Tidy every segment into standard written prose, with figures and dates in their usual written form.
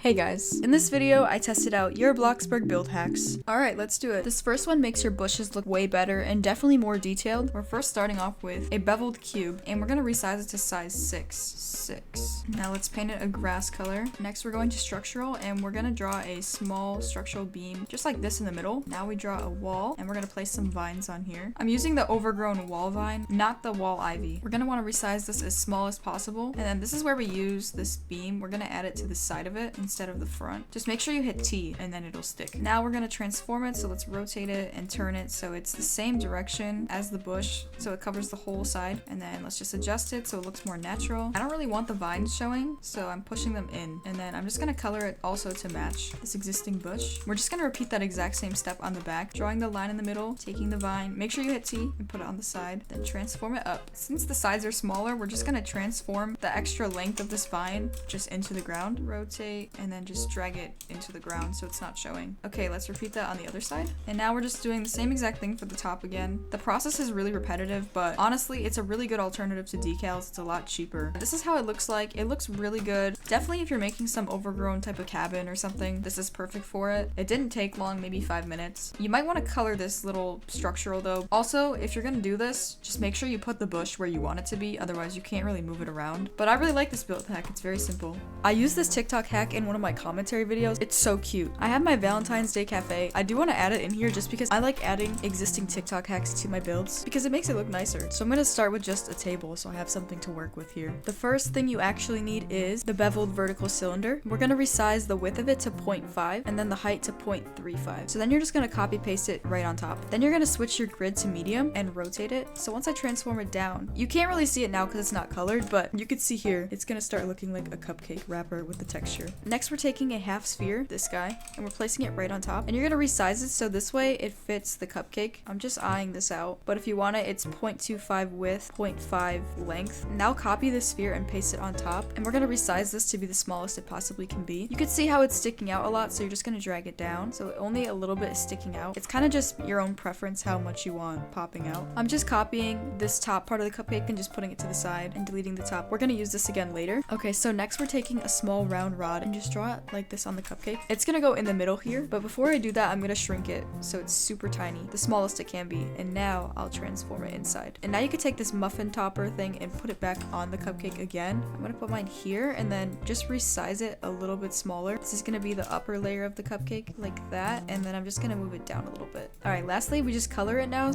Hey guys, in this video I tested out your Bloxburg build hacks. Alright, let's do it. This first one makes your bushes look way better and definitely more detailed. We're first starting off with a beveled cube and we're going to resize it to size 6. Now let's paint it a grass color. Next we're going to structural and we're going to draw a small structural beam just like this in the middle. Now we draw a wall and we're going to place some vines on here. I'm using the overgrown wall vine, not the wall ivy. We're going to want to resize this as small as possible, and then this is where we use this beam. We're going to add it to the side of it instead of the front. Just make sure you hit T and then it'll stick. Now we're going to transform it, so let's rotate it and turn it so it's the same direction as the bush, so it covers the whole side, and then let's just adjust it so it looks more natural. I don't really want the vines showing, so I'm pushing them in, and then I'm just going to color it also to match this existing bush. We're just going to repeat that exact same step on the back, drawing the line in the middle, taking the vine, make sure you hit T and put it on the side, then transform it up. Since the sides are smaller, we're just going to transform the extra length of this vine just into the ground, rotate, and then just drag it into the ground so it's not showing. Okay, let's repeat that on the other side. And now we're just doing the same exact thing for the top again. The process is really repetitive, but honestly, it's a really good alternative to decals. It's a lot cheaper. This is how it looks like. It looks really good. Definitely if you're making some overgrown type of cabin or something, this is perfect for it. It didn't take long, maybe 5 minutes. You might want to color this little structural though. Also, if you're gonna do this, just make sure you put the bush where you want it to be, otherwise you can't really move it around. But I really like this build hack. It's very simple. I used this TikTok hack in one of my commentary videos. It's so cute. I have my Valentine's Day cafe. I do want to add it in here just because I like adding existing TikTok hacks to my builds because it makes it look nicer. So I'm going to start with just a table so I have something to work with here. The first thing you actually need is the beveled vertical cylinder. We're going to resize the width of it to 0.5 and then the height to 0.35. So then you're just going to copy paste it right on top. Then you're going to switch your grid to medium and rotate it. So once I transform it down, you can't really see it now because it's not colored, but you can see here, it's going to start looking like a cupcake wrapper with the texture. Next, we're taking a half sphere, this guy, and we're placing it right on top, and you're going to resize it so this way it fits the cupcake. I'm just eyeing this out, but if you want it, it's 0.25 width, 0.5 length. Now copy the sphere and paste it on top, and we're going to resize this to be the smallest it possibly can be. You can see how it's sticking out a lot, so you're just going to drag it down so only a little bit is sticking out. It's kind of just your own preference how much you want popping out. I'm just copying this top part of the cupcake and just putting it to the side and deleting the top. We're going to use this again later. Okay, so next we're taking a small round rod and just draw it like this on the cupcake. It's gonna go in the middle here, but before I do that, I'm gonna shrink it so it's super tiny, the smallest it can be, and now I'll transform it inside. And now you can take this muffin topper thing and put it back on the cupcake again. I'm gonna put mine here and then just resize it a little bit smaller. This is gonna be the upper layer of the cupcake like that, and then I'm just gonna move it down a little bit. All right, lastly, we just color it now.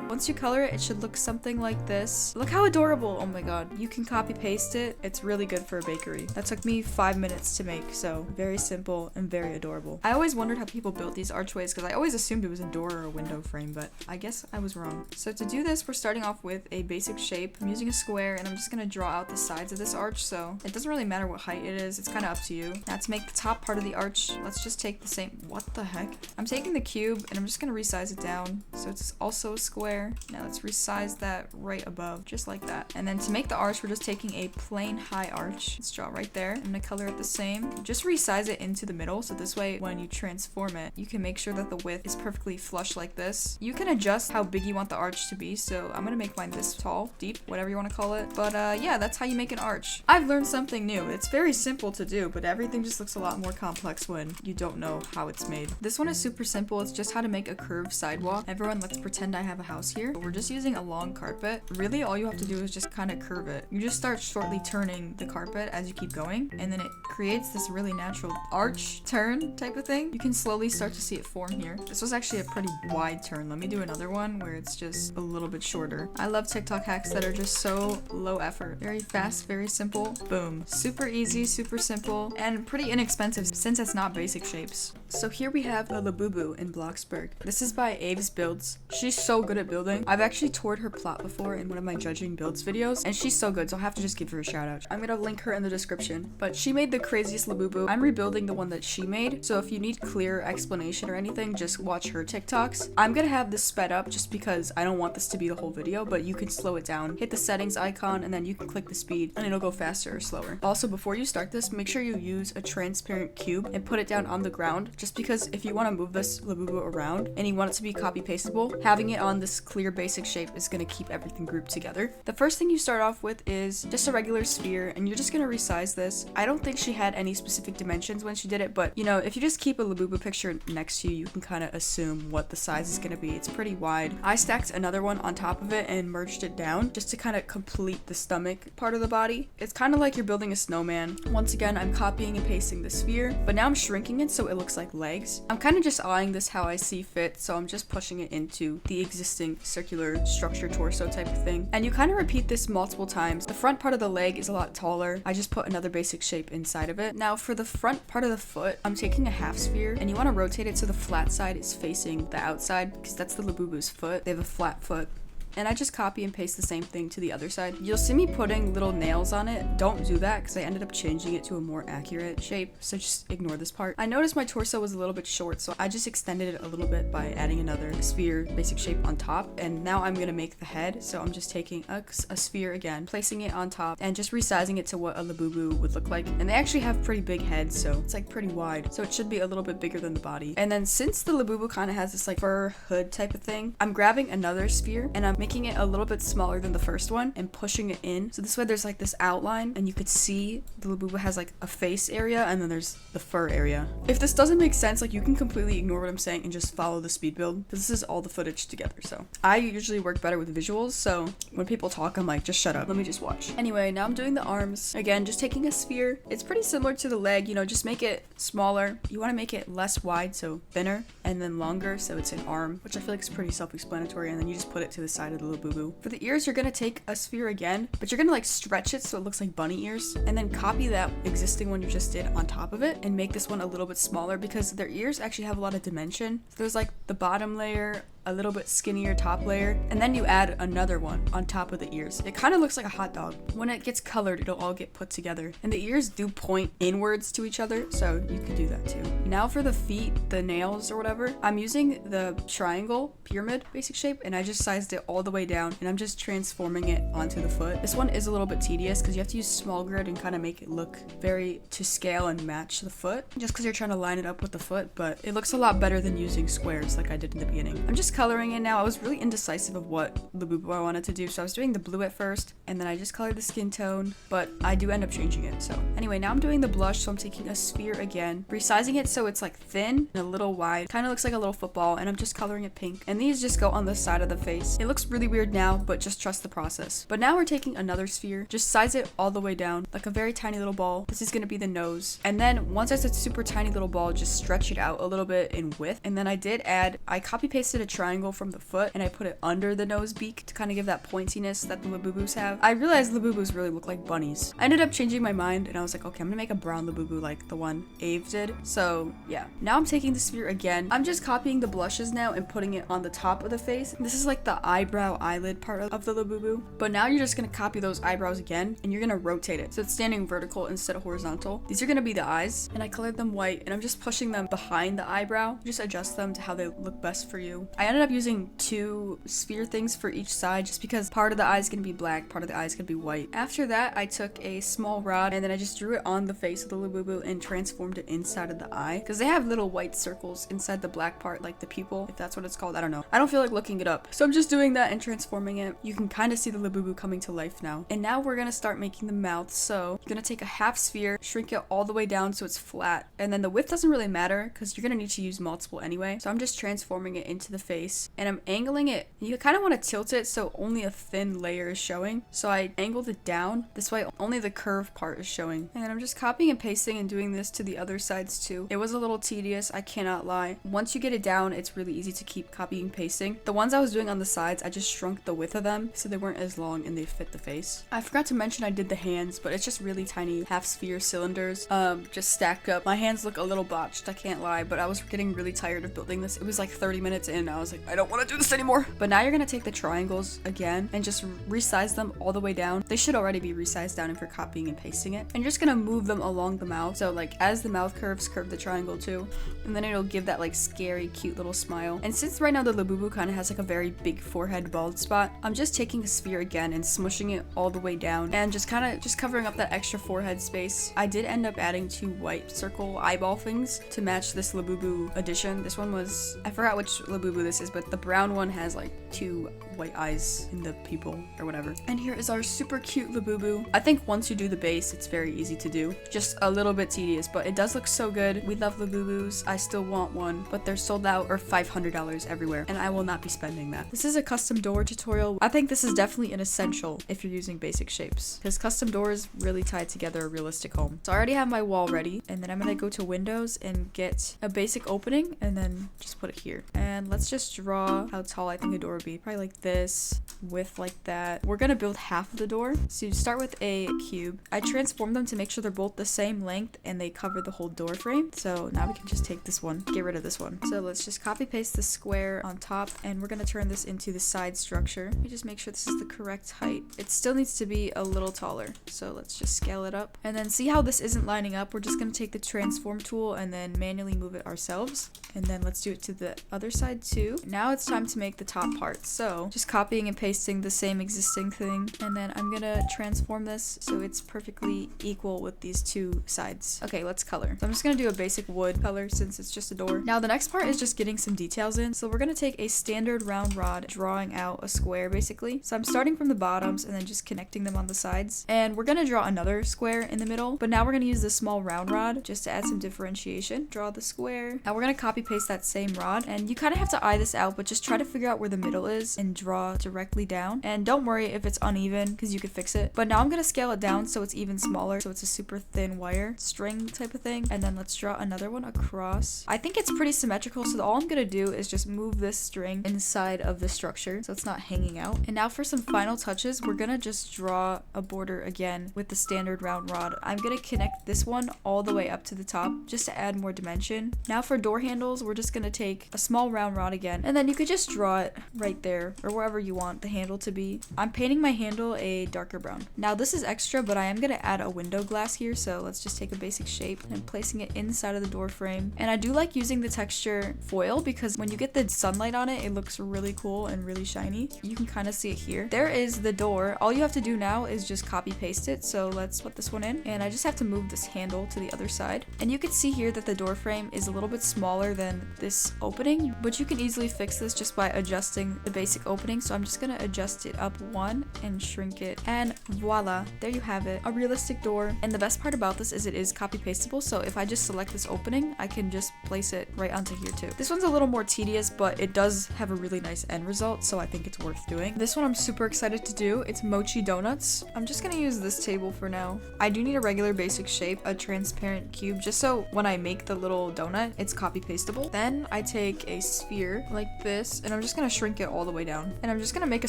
Once you color it, it should look something like this. Look how adorable. Oh my god. You can copy paste it. It's really good for a bakery. That took me 5 minutes to make, so very simple and very adorable. I always wondered how people built these archways because I always assumed it was a door or a window frame, but I guess I was wrong. So to do this, we're starting off with a basic shape. I'm using a square and I'm just gonna draw out the sides of this arch, so it doesn't really matter what height it is. It's kind of up to you. Now to make the top part of the arch, let's just take the same, what the heck? I'm taking the cube and I'm just gonna resize it down so it's also a square. Now let's resize that right above, just like that. And then to make the arch, we're just taking a plain high arch. Let's draw right there. I'm gonna color it the same. Just resize it into the middle, so this way when you transform it, you can make sure that the width is perfectly flush like this. You can adjust how big you want the arch to be, so I'm gonna make mine this tall, deep, whatever you want to call it. But yeah, that's how you make an arch. I've learned something new. It's very simple to do, but everything just looks a lot more complex when you don't know how it's made. This one is super simple. It's just how to make a curved sidewalk. Everyone, let's pretend I have a house here. We're just using a long carpet. Really, all you have to do is just kind of curve it. You just start shortly turning the carpet as you keep going, and then it creates this really natural arch turn type of thing. You can slowly start to see it form here. This was actually a pretty wide turn. Let me do another one where it's just a little bit shorter. I love TikTok hacks that are just so low effort. Very fast, very simple. Boom. Super easy, super simple, and pretty inexpensive since it's not basic shapes. So here we have a Labubu in Bloxburg. This is by Abe's Builds. She's so good at building. I've actually toured her plot before in one of my judging builds videos, and she's so good, so I'll have to just give her a shout out. I'm gonna link her in the description, but she made the craziest Labubu. I'm rebuilding the one that she made, so if you need clear explanation or anything, just watch her TikToks. I'm gonna have this sped up just because I don't want this to be the whole video, but you can slow it down. Hit the settings icon, and then you can click the speed, and it'll go faster or slower. Also, before you start this, make sure you use a transparent cube and put it down on the ground just because if you want to move this Labubu around and you want it to be copy pastable, having it on this clear basic shape is going to keep everything grouped together. The first thing you start off with is just a regular sphere, and you're just going to resize this. I don't think she had any specific dimensions when she did it, but you know, if you just keep a Labubu picture next to you, you can kind of assume what the size is going to be. It's pretty wide. I stacked another one on top of it and merged it down just to kind of complete the stomach part of the body. It's kind of like you're building a snowman. Once again, I'm copying and pasting the sphere, but now I'm shrinking it so it looks like legs. I'm kind of just eyeing this how I see fit, so I'm just pushing it into the existing circular structure torso type of thing. And you kind of repeat this multiple times. The front part of the leg is a lot taller. I just put another basic shape inside of it. Now for the front part of the foot, I'm taking a half sphere, and you want to rotate it so the flat side is facing the outside, because that's the Labubu's foot. They have a flat foot. And I just copy and paste the same thing to the other side. You'll see me putting little nails on it. Don't do that because I ended up changing it to a more accurate shape, so just ignore this part. I noticed my torso was a little bit short, so I just extended it a little bit by adding another sphere basic shape on top. And now I'm gonna make the head, so I'm just taking a sphere again, placing it on top, and just resizing it to what a Labubu would look like. And they actually have pretty big heads, so it's like pretty wide, so it should be a little bit bigger than the body. And then since the Labubu kind of has this like fur hood type of thing, I'm grabbing another sphere and I'm making it a little bit smaller than the first one and pushing it in. So this way there's like this outline and you could see the Labubu has like a face area and then there's the fur area. If this doesn't make sense, like you can completely ignore what I'm saying and just follow the speed build because this is all the footage together. So I usually work better with visuals, so when people talk I'm like, just shut up, let me just watch. Anyway, now I'm doing the arms. Again, just taking a sphere. It's pretty similar to the leg, you know, just make it smaller. You want to make it less wide, so thinner, and then longer, so it's an arm, which I feel like is pretty self-explanatory, and then you just put it to the side of the Labubu. For the ears, you're gonna take a sphere again, but you're gonna like stretch it so it looks like bunny ears, and then copy that existing one you just did on top of it and make this one a little bit smaller because their ears actually have a lot of dimension. So there's like the bottom layer, a little bit skinnier top layer, and then you add another one on top of the ears. It kind of looks like a hot dog. When it gets colored, it'll all get put together. And the ears do point inwards to each other, so you could do that too. Now for the feet, the nails or whatever, I'm using the triangle pyramid basic shape, and I just sized it all the way down, and I'm just transforming it onto the foot. This one is a little bit tedious because you have to use small grid and kind of make it look very to scale and match the foot, just because you're trying to line it up with the foot, but it looks a lot better than using squares like I did in the beginning. I'm just coloring it now. I was really indecisive of what Labubu I wanted to do, so I was doing the blue at first, and then I just colored the skin tone, but I do end up changing it. So anyway, now I'm doing the blush, so I'm taking a sphere again, resizing it so it's like thin and a little wide, kind of looks like a little football, and I'm just coloring it pink. And these just go on the side of the face. It looks really weird now, but just trust the process. But now we're taking another sphere, just size it all the way down, like a very tiny little ball. This is gonna be the nose. And then once it's a super tiny little ball, just stretch it out a little bit in width. And then I copy pasted a triangle from the foot and I put it under the nose beak to kind of give that pointiness that the Labubus have. I realized Labubus really look like bunnies. I ended up changing my mind and I was like, okay, I'm gonna make a brown Labubu like the one Ave did. So yeah, now I'm taking the sphere again. I'm just copying the blushes now and putting it on the top of the face. This is like the eyebrow eyelid part of the Labubu. But now you're just gonna copy those eyebrows again and you're gonna rotate it so it's standing vertical instead of horizontal. These are gonna be the eyes, and I colored them white, and I'm just pushing them behind the eyebrow. Just adjust them to how they look best for you. I ended up using 2 sphere things for each side just because part of the eye is gonna be black, part of the eye is gonna be white. After that, I took a small rod and then I just drew it on the face of the Labubu and transformed it inside of the eye because they have little white circles inside the black part, like the pupil, if that's what it's called. I don't know. I don't feel like looking it up. So I'm just doing that and transforming it. You can kind of see the Labubu coming to life now. And now we're gonna start making the mouth. So you're gonna take a half sphere, shrink it all the way down so it's flat. And then the width doesn't really matter because you're gonna need to use multiple anyway. So I'm just transforming it into the face and I'm angling it. You kind of want to tilt it so only a thin layer is showing. So I angled it down. This way only the curved part is showing. And then I'm just copying and pasting and doing this to the other sides too. It was a little tedious, I cannot lie. Once you get it down, it's really easy to keep copying and pasting. The ones I was doing on the sides, I just shrunk the width of them so they weren't as long and they fit the face. I forgot to mention I did the hands, but it's just really tiny half sphere cylinders just stacked up. My hands look a little botched, I can't lie, but I was getting really tired of building this. It was like 30 minutes in, I was was like, I don't want to do this anymore. But now you're gonna take the triangles again and just resize them all the way down. They should already be resized down if you're copying and pasting it. And you're just gonna move them along the mouth. So like as the mouth curves, curve the triangle too. And then it'll give that like scary, cute little smile. And since right now the Labubu kind of has like a very big forehead bald spot, I'm just taking a sphere again and smushing it all the way down and just kind of covering up that extra forehead space. I did end up adding 2 white circle eyeball things to match this Labubu edition. This one was, I forgot which Labubu this is, but the brown one has like 2 white eyes in the pupil or whatever. And here is our super cute Labubu. I think once you do the base, it's very easy to do. Just a little bit tedious, but it does look so good. We love Labubus. I still want one, but they're sold out or $500 everywhere, and I will not be spending that. This is a custom door tutorial. I think this is definitely an essential if you're using basic shapes, because custom doors really tie together a realistic home. So I already have my wall ready, and then I'm gonna go to Windows and get a basic opening, and then just put it here. And let's just draw how tall I think a door would be. Probably like this, width like that. We're gonna build half of the door. So you start with a cube. I transform them to make sure they're both the same length and they cover the whole door frame. So now we can just take this one, get rid of this one. So let's just copy paste the square on top, and we're gonna turn this into the side structure. Let me just make sure this is the correct height. It still needs to be a little taller. So let's just scale it up. And then see how this isn't lining up? We're just gonna take the transform tool and then manually move it ourselves. And then let's do it to the other side too. Now it's time to make the top part. So just copying and pasting the same existing thing. And then I'm gonna transform this so it's perfectly equal with these 2 sides. Okay, let's color. So I'm just gonna do a basic wood color since it's just a door. Now the next part is just getting some details in. So we're gonna take a standard round rod, drawing out a square basically. So I'm starting from the bottoms and then just connecting them on the sides. And we're gonna draw another square in the middle, but now we're gonna use the small round rod just to add some differentiation. Draw the square. Now we're gonna copy paste that same rod, and you kind of have to eye this out, but just try to figure out where the middle is and draw directly down. And don't worry if it's uneven, because you could fix it. But now I'm gonna scale it down so it's even smaller, so it's a super thin wire string type of thing. And then let's draw another one across. I think it's pretty symmetrical, so all I'm gonna do is just move this string inside of the structure so it's not hanging out. And now for some final touches, we're gonna just draw a border again with the standard round rod. I'm gonna connect this one all the way up to the top just to add more dimension. Now for door handles, we're just gonna take a small round rod again, and then you could just draw it right there or wherever you want the handle to be. I'm painting my handle a darker brown. Now this is extra, but I am gonna add a window glass here, so let's just take a basic shape and placing it inside of the door frame. And I do like using the texture foil because when you get the sunlight on it, it looks really cool and really shiny. You can kind of see it here. There is the door. All you have to do now is just copy paste it. So let's put this one in, and I just have to move this handle to the other side. And you can see here that the door frame is a little bit smaller than this opening, but you can easily fix this just by adjusting the basic opening. So I'm just gonna adjust it up 1 and shrink it, and voila, there you have it, a realistic door. And the best part about this is it is copy pastable, so if I just select this opening, I can just place it right onto here too. This one's a little more tedious, but it does have a really nice end result, so I think it's worth doing. This one I'm super excited to do. It's mochi donuts. I'm just gonna use this table for now. I do need a regular basic shape, a transparent cube, just so when I make the little donut, it's copy pastable. Then I take a sphere like this, and I'm just gonna shrink it all the way down. And I'm just gonna make a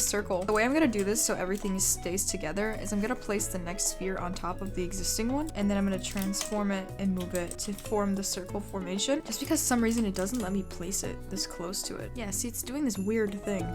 circle. The way I'm gonna do this so everything stays together is I'm gonna place the next sphere on top of the existing one, and then I'm gonna transform it and move it to form the circle formation. Just because for some reason it doesn't let me place it this close to it. Yeah, see, it's doing this weird thing.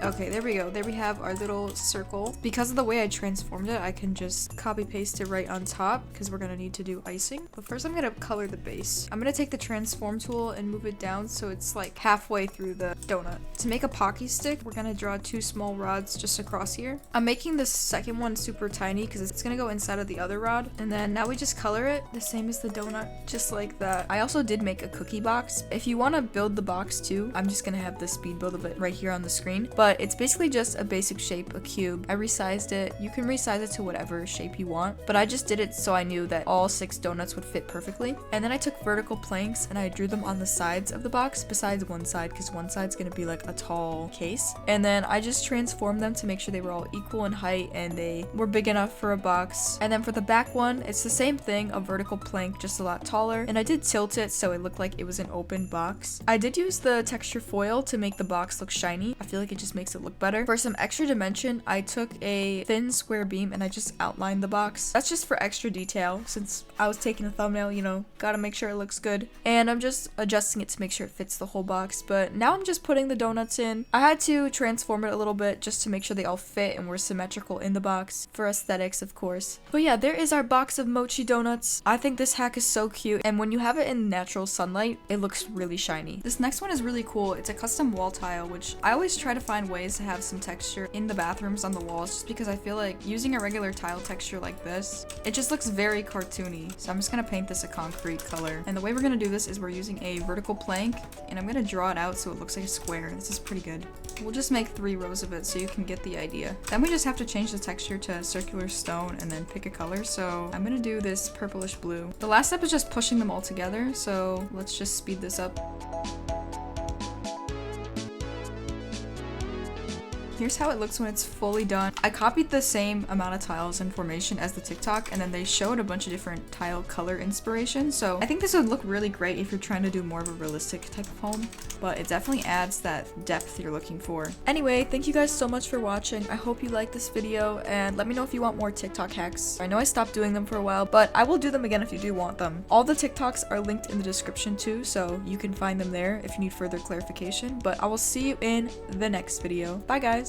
Okay, there we go. There we have our little circle. Because of the way I transformed it, I can just copy paste it right on top because we're gonna need to do icing. But first I'm gonna color the base. I'm gonna take the transform tool and move it down so it's like halfway through the donut. To make a pocky stick, we're gonna draw 2 small rods just across here. I'm making this second one super tiny because it's gonna go inside of the other rod. And then now we just color it the same as the donut, just like that. I also did make a cookie box. If you wanna build the box too, I'm just gonna have the speed build of it right here on the screen. But it's basically just a basic shape, a cube. I resized it. You can resize it to whatever shape you want, but I just did it so I knew that all 6 donuts would fit perfectly. And then I took vertical planks and I drew them on the sides of the box besides one side because one side's gonna be like a tall case. And then I just transformed them to make sure they were all equal in height and they were big enough for a box. And then for the back one, it's the same thing, a vertical plank, just a lot taller. And I did tilt it so it looked like it was an open box. I did use the texture foil to make the box look shiny. I feel like it just makes makes it look better. For some extra dimension, I took a thin square beam and I just outlined the box. That's just for extra detail since I was taking a thumbnail, you know, gotta make sure it looks good. And I'm just adjusting it to make sure it fits the whole box. But now I'm just putting the donuts in. I had to transform it a little bit just to make sure they all fit and were symmetrical in the box for aesthetics, of course. But yeah, there is our box of mochi donuts. I think this hack is so cute, and when you have it in natural sunlight, it looks really shiny. This next one is really cool. It's a custom wall tile, which I always try to find ways to have some texture in the bathrooms on the walls, just because I feel like using a regular tile texture like this, it just looks very cartoony. So I'm just gonna paint this a concrete color. And the way we're gonna do this is we're using a vertical plank, and I'm gonna draw it out so it looks like a square. This is pretty good. We'll just make 3 rows of it so you can get the idea. Then we just have to change the texture to circular stone and then pick a color. So I'm gonna do this purplish blue. The last step is just pushing them all together, so let's just speed this up. Here's how it looks when it's fully done. I copied the same amount of tiles and formation as the TikTok, and then they showed a bunch of different tile color inspiration. So I think this would look really great if you're trying to do more of a realistic type of home, but it definitely adds that depth you're looking for. Anyway, thank you guys so much for watching. I hope you liked this video, and let me know if you want more TikTok hacks. I know I stopped doing them for a while, but I will do them again if you do want them. All the TikToks are linked in the description too, so you can find them there if you need further clarification, but I will see you in the next video. Bye guys!